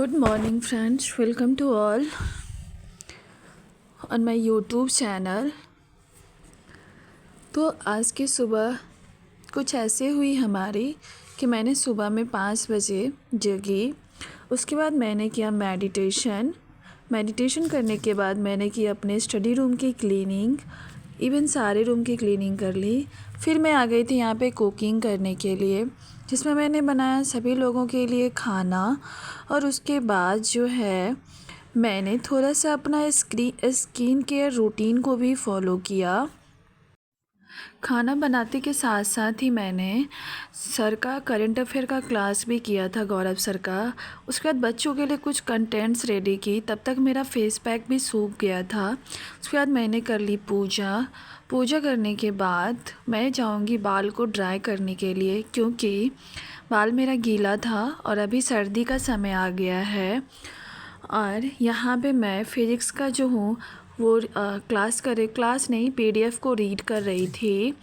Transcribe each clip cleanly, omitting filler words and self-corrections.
Good morning friends, welcome to all on my YouTube channel. तो आज की सुबह कुछ ऐसे हुई हमारी कि मैंने सुबह में 5 बजे जगी। उसके बाद मैंने किया मेडिटेशन करने के बाद मैंने की अपने स्टडी रूम की क्लीनिंग, इवन सारे रूम की क्लीनिंग कर ली। फिर मैं आ गई थी यहाँ पे कुकिंग करने के लिए, जिसमें मैंने बनाया सभी लोगों के लिए खाना। और उसके बाद जो है मैंने थोड़ा सा अपना स्किन केयर रूटीन को भी फॉलो किया। खाना बनाते के साथ साथ ही मैंने सर का करंट अफेयर का क्लास भी किया था, गौरव सर का। उसके बाद बच्चों के लिए कुछ कंटेंट्स रेडी की, तब तक मेरा फेस पैक भी सूख गया था। उसके बाद मैंने कर ली पूजा करने के बाद मैं जाऊंगी बाल को ड्राई करने के लिए, क्योंकि बाल मेरा गीला था और अभी सर्दी का समय आ गया है। और यहाँ पे मैं फिज़िक्स का जो हूँ वो क्लास नहीं PDF को रीड कर रही थी।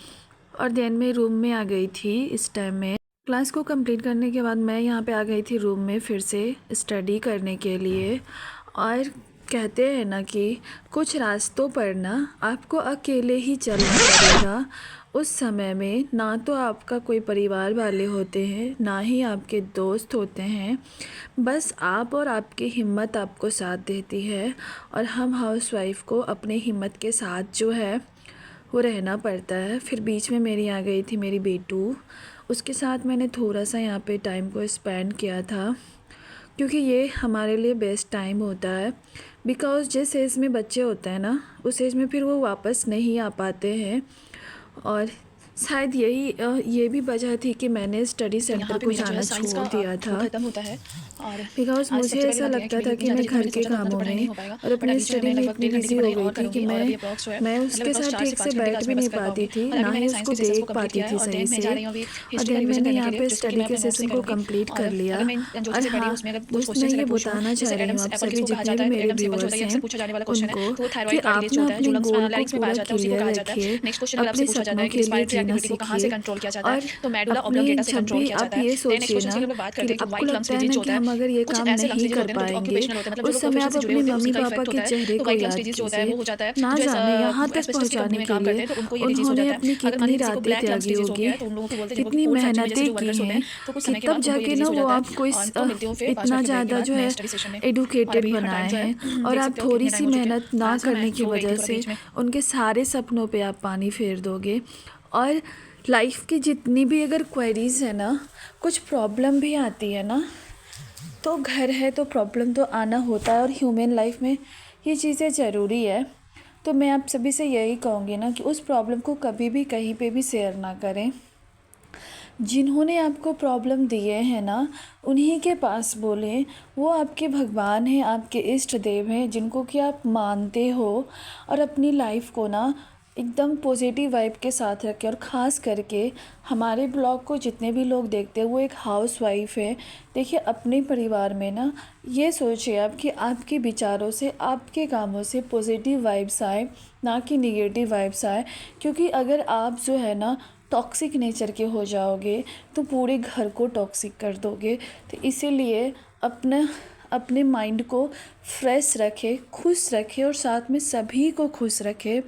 और देन मैं रूम में आ गई थी। इस टाइम में क्लास को कंप्लीट करने के बाद मैं यहाँ पे आ गई थी रूम में फिर से स्टडी करने के लिए। और कहते हैं ना कि कुछ रास्तों पर ना आपको अकेले ही चलना पड़ेगा। उस समय में ना तो आपका कोई परिवार वाले होते हैं, ना ही आपके दोस्त होते हैं, बस आप और आपकी हिम्मत आपको साथ देती है। और हम हाउसवाइफ को अपने हिम्मत के साथ जो है वो रहना पड़ता है। फिर बीच में मेरी आ गई थी मेरी बेटू, उसके साथ मैंने थोड़ा सा यहाँ पे टाइम को स्पेंड किया था, क्योंकि ये हमारे लिए बेस्ट टाइम होता है। बिकॉज़ जिस एज में बच्चे होते हैं ना, उस एज में फिर वो वापस नहीं आ पाते हैं। और शायद ये भी वजह थी कि मैंने स्टडी सेंटर को जाना छोड़ दिया था, खत्म होता है। और बिकॉज़ मुझे ऐसा लगता था कि मैं घर के कामों में और अपनी स्टडी में इतनी बिजी हो गई थी कि मैं उसके साथ ठीक से बैठ भी नहीं पाती थी, ना ही उसको देख पाती थी सही से। और देन मैंने यहाँ पे स्टडी के सेशन को कंप्लीट कर लिया। और हाँ दोस्त, मैं ये बताना चाह रही हूँ आप सभी जितने भी मेरे व्यूअर्स हैं उनको कि आप ना अपने गोल को पूरा क्लियर रखिए, अपने सपनों के लिए जीना सीखिए। और अपने जब भी आप ये सोचिए ना कि आपको लगता है ना कि हम अगर ये काम नहीं कर पाएंगे, उस समय आप अपने मम्मी पापा के चेहरे को याद कीजिए। ना जाने यहाँ तक पहुँचाने के लिए उन्होंने अपनी कितनी रातें त्यागी होगी, कितनी मेहनतें की हैं, कि तब जाके ना वो आपको इतना ज़्यादा जो है एडुकेटेड बनाए हैं। और आप थोड़ी सी मेहनत ना करने की वजह से उनके सारे सपनों पे आप पानी फेर दोगे। और लाइफ की जितनी भी अगर क्वेरीज़ है ना, कुछ प्रॉब्लम भी आती है ना, तो घर है तो प्रॉब्लम तो आना होता है, और ह्यूमन लाइफ में ये चीज़ें ज़रूरी है। तो मैं आप सभी से यही कहूँगी ना कि उस प्रॉब्लम को कभी भी कहीं पे भी शेयर ना करें। जिन्होंने आपको प्रॉब्लम दिए हैं ना, उन्हीं के पास बोलें। वो आपके भगवान हैं, आपके इष्ट देव हैं, जिनको कि आप मानते हो। और अपनी लाइफ को ना एकदम पॉजिटिव वाइब के साथ रखें। और ख़ास करके हमारे ब्लॉग को जितने भी लोग देखते हैं वो एक हाउसवाइफ है। देखिए अपने परिवार में ना ये सोचिए आप कि आपके विचारों से, आपके कामों से पॉजिटिव वाइब्स आए, ना कि निगेटिव वाइब्स आए। क्योंकि अगर आप जो है ना टॉक्सिक नेचर के हो जाओगे तो पूरे घर को टॉक्सिक कर दोगे। तो इसीलिए अपने माइंड को फ्रेश रखें, खुश रखें, और साथ में सभी को खुश रखें।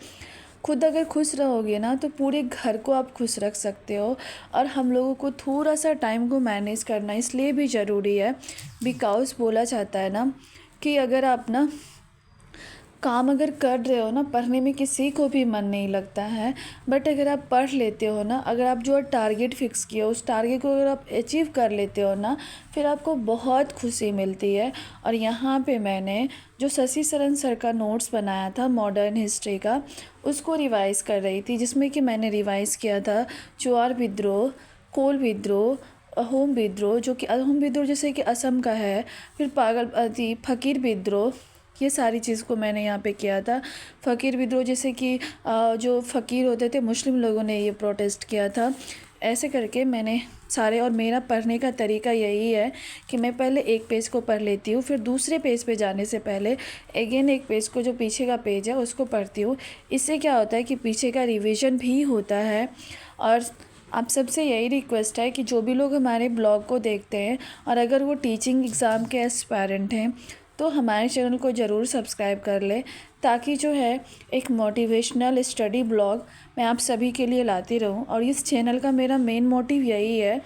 खुद अगर खुश रहोगे ना तो पूरे घर को आप खुश रख सकते हो। और हम लोगों को थोड़ा सा टाइम को मैनेज करना इसलिए भी ज़रूरी है, बिकॉज़ बोला जाता है ना कि अगर आप ना काम अगर कर रहे हो ना, पढ़ने में किसी को भी मन नहीं लगता है, बट अगर आप पढ़ लेते हो ना, अगर आप जो टारगेट फिक्स किए हो उस टारगेट को अगर आप अचीव कर लेते हो ना, फिर आपको बहुत खुशी मिलती है। और यहाँ पे मैंने जो शशि शरण सर का नोट्स बनाया था मॉडर्न हिस्ट्री का, उसको रिवाइज़ कर रही थी, जिसमें कि मैंने रिवाइज़ किया था चुआर विद्रोह, कोल विद्रोह, अहोम विद्रोह, जो कि अहोम विद्रोह जैसे कि असम का है, फिर फ़कीर विद्रोह, ये सारी चीज़ को मैंने यहाँ पे किया था। फ़कीर विद्रोह जैसे कि जो फ़कीर होते थे मुस्लिम लोगों ने ये प्रोटेस्ट किया था। ऐसे करके मैंने सारे, और मेरा पढ़ने का तरीका यही है कि मैं पहले एक पेज को पढ़ लेती हूँ, फिर दूसरे पेज पे जाने से पहले अगेन एक पेज को, जो पीछे का पेज है उसको पढ़ती हूँ। इससे क्या होता है कि पीछे का रिवीजन भी होता है। और आप सबसे यही रिक्वेस्ट है कि जो भी लोग हमारे ब्लॉग को देखते हैं और अगर वो टीचिंग एग्ज़ाम के एस्पायरेंट हैं तो हमारे चैनल को ज़रूर सब्सक्राइब कर लें, ताकि जो है एक मोटिवेशनल स्टडी ब्लॉग मैं आप सभी के लिए लाती रहूं। और इस चैनल का मेरा मेन मोटिव यही है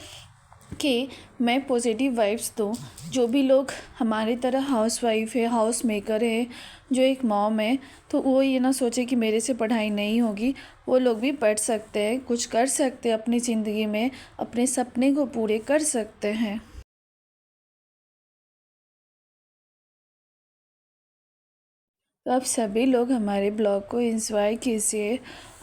कि मैं पॉजिटिव वाइब्स दूँ। जो भी लोग हमारी तरह हाउस वाइफ है, हाउस मेकर है, जो एक मॉम है, तो वो ये ना सोचे कि मेरे से पढ़ाई नहीं होगी। वो लोग भी पढ़ सकते हैं, कुछ कर सकते हैं अपनी ज़िंदगी में, अपने सपने को पूरे कर सकते हैं। तो आप सभी लोग हमारे ब्लॉग को एंजॉय कीजिए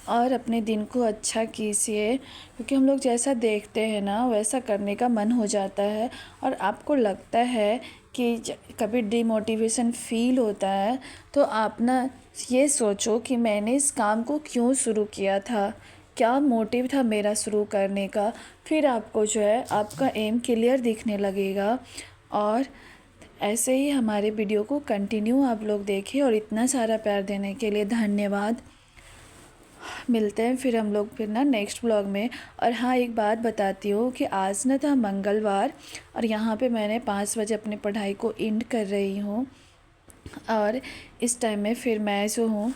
और अपने दिन को अच्छा कीजिए, क्योंकि हम लोग जैसा देखते हैं ना वैसा करने का मन हो जाता है। और आपको लगता है कि कभी डिमोटिवेशन फ़ील होता है तो आप ना ये सोचो कि मैंने इस काम को क्यों शुरू किया था, क्या मोटिव था मेरा शुरू करने का। फिर आपको जो है आपका एम क्लियर दिखने लगेगा। और ऐसे ही हमारे वीडियो को कंटिन्यू आप लोग देखें और इतना सारा प्यार देने के लिए धन्यवाद। मिलते हैं फिर हम लोग फिर ना नेक्स्ट ब्लॉग में। और हाँ, एक बात बताती हूँ कि आज ना था मंगलवार और यहाँ पे मैंने 5 बजे अपनी पढ़ाई को एंड कर रही हूँ। और इस टाइम में फिर मैं जो हूँ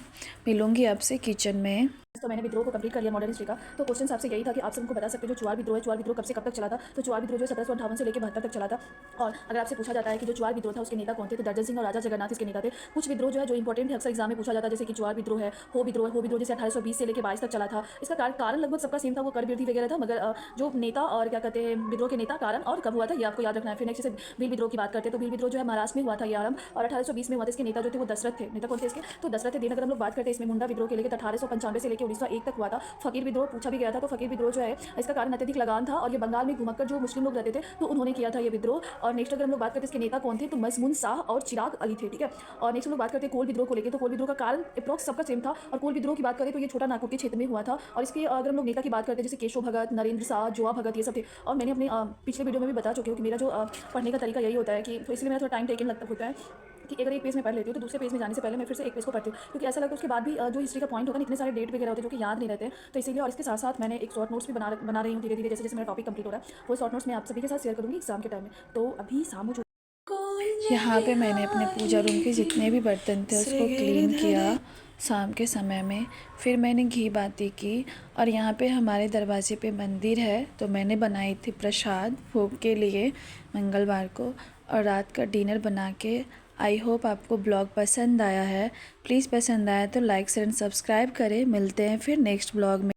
मिलूँगी आपसे किचन में। तो मैंने विद्रोह को कंप्लीट कर लिया मॉडर्न हिस्ट्री का। तो क्वेश्चन आपसे यही था कि आप सबको बता सकते हो जो चुवार विद्रोह है, चुवार विद्रोह कब से कब तक चला था। तो चुवार विद्रोह जो 1758 से लेकर 72 तक चला था। और अगर आपसे पूछा जाता है कि जो चुवार विद्रोह था उसके नेता कौन थे, तो दर्जन सिंह और राजा जगन्नाथ इसके नेता थे। कुछ विद्रोह जो है जो इंपॉर्टेंट है, अक्सर एग्जाम में पूछा जाता है, जैसे कि चुवार विद्रोह है, हो विद्रोह जैसे 1820 से लेकर 22 तक चला था। इसका कारण लगभग सबका सेम था, वो कर वृद्धि वगैरह था। मगर जो नेता और क्या कहते हैं विद्रोह के नेता कारण और कब हुआ था ये आपको याद रखना है। फिर नेक्स्ट जैसे भील विद्रोह की बात करते हैं, तो भील विद्रोह जो है महाराष्ट्र में हुआ था ये आरंभ, और 1820 में हुआ था। इसके नेता जो थे वो दशरथ थे। नेता कौन थे इसके, तो दशरथ थे। दिन अगर हम लोग बात करते हैं इसमें मुंडा विद्रोह के लेकर 1895 से लेकर 1901 तक हुआ था। फकीर विद्रोह पूछा भी गया था, तो फकीर विद्रोह जो है इसका कारण अत्यधिक लगान था, और ये बंगाल में घुमक्कर जो मुस्लिम लोग रहते थे तो उन्होंने किया था ये विद्रोह। और नेक्स्ट अगर हम लोग बात करते हैं इसके नेता कौन थे, तो मजमून शाह और चिराग अली थे, ठीक है। और नेक्स्ट हम लोग बात करते हैं कोल विद्रोह को लेकर, तो कोल विद्रोह का कारण अप्रॉक्स सबका सेम था। और कोल विद्रोह की बात करें तो ये छोटा नागपुर के क्षेत्र में हुआ था। और इसके अगर हम लोग नेता की बात करते हैं जैसे केशव भगत, नरेंद्र शाह, जोआ भगत, ये सब थे। और मैंने अपने पिछले वीडियो में भी बता चुकी हूँ कि मेरा जो पढ़ने का तरीका यही होता है कि, तो इसलिए मेरा थोड़ा टाइम टेकन लगता होता है कि अगर एक पेज में पढ़ लेती हूँ तो दूसरे पेज में जाने से पहले मैं फिर से एक पेज को पढ़ती हूँ, क्योंकि ऐसा लगता है उसके बाद भी जो हिस्ट्री का पॉइंट होता है इतने सारे डेट वगैरह होते हैं जो कि याद नहीं रहते हैं। तो इसीलिए और इसके साथ साथ मैंने एक शॉर्ट नोट्स भी बना रही हूँ धीरे धीरे, जैसे जैसे मेरा टॉपिक कंप्लीट हो रहा है। वो शॉर्ट नोट्स मैं आप सभी के साथ शेयर करूँगी एग्जाम के टाइम में। तो अभी शाम हो चुकी, यहाँ पे मैंने अपने पूजा रूम के जितने भी बर्तन थे उसको क्लीन किया शाम के समय में। फिर मैंने घी बाती की, और यहाँ पे हमारे दरवाजे पे मंदिर है तो मैंने बनाई थी प्रसाद भोग के लिए मंगलवार को, और रात का डिनर बना के। आई होप आपको ब्लॉग पसंद आया है। प्लीज़ पसंद आया तो लाइक शेयर एंड सब्सक्राइब करें। मिलते हैं फिर नेक्स्ट ब्लॉग में।